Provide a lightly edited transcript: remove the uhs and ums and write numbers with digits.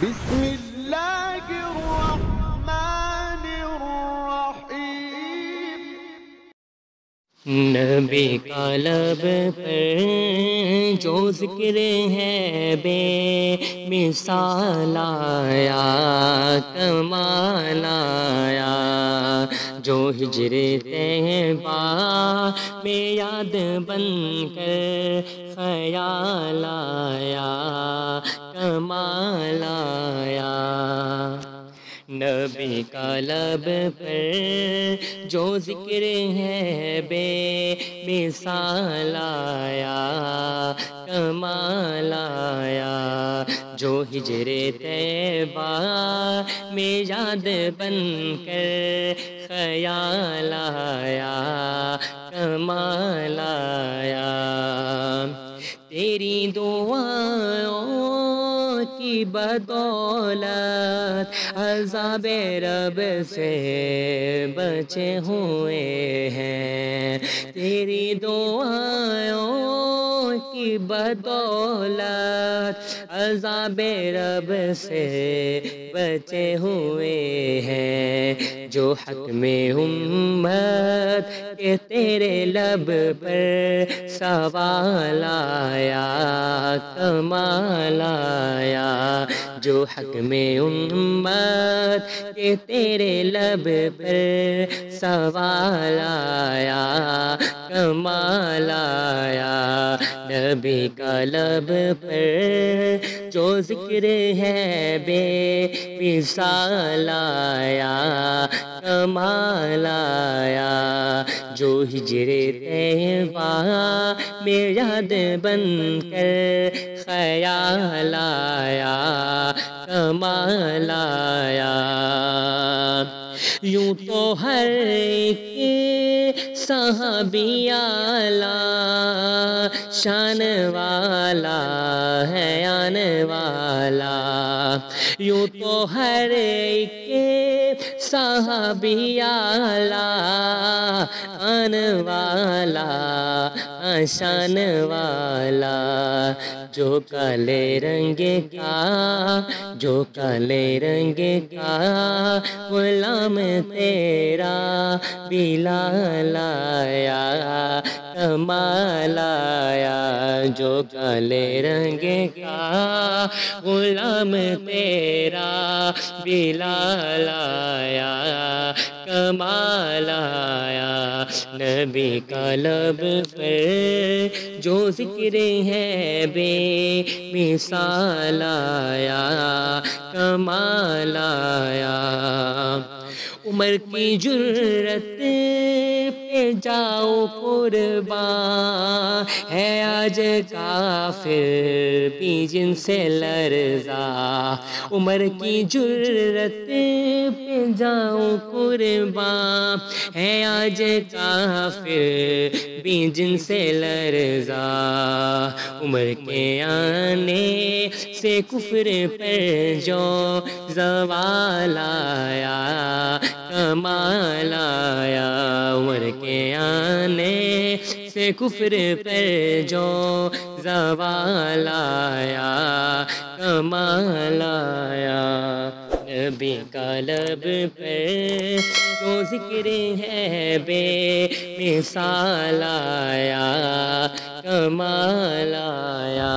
بسم الله الرحمن الرحيم۔ نبی کا لب پر جو ذکر ہے بے مثال آیا، کمال آیا، جو ہجر طیبہ میں یاد بن کر خیال آیا، کمال آیا۔ نبی کا لب پر جو ذکر ہے بے مثال آیا، کمال آیا، جو ہجر طیبہ میں یاد بن کر خیال آیا، کمال آیا۔ تیری دعاؤں کی بدولت عذاب رب سے بچے ہوئے ہیں، تیری دعاؤں کی بدولت عذاب رب سے بچے ہوئے ہیں، جو حق میں امت کہ تیرے لب پر سوال آیا، کمال آیا، جو حق میں امت کہ تیرے لب پر سوال آیا، کمال آیا۔ نبی کا لب پر جو ذکر ہے بے مثال آیا، کمال آیا، جو ہجر طیبہ میں یاد بن کر خیال آیا، کمال آیا۔ یوں تو ہر ایک صحابی اعلیٰ شان والا ہے، آنے والا، یوں تو ہر ایک صحابی اعلیٰ آنے والا، شان والا، جو کالے رنگ کا، جو کالے رنگ کا غلام تیرا بلال آیا، کمال آیا، جو کالے رنگ کا غلام تیرا بلال آیا، کمال آیا۔ نبی کا لب پر جو ذکر ہے بے مثال آیا، کمال آیا۔ عمر کی جرت پہ جاؤ قربان، ہے آج کافر بھی جن سے لرزا، عمر کی جرت پہ جاؤ قربان، ہے آج کافر بھی جن سے لرزا، عمر کے آنے سے کفر پر جو زوال آیا، کمال آیا، عمر کے آنے سے کفر پر جو زوال آیا، کمال آیا۔ نبی کا لب پر جو ذکر ہے بے مثال آیا، کمال آیا۔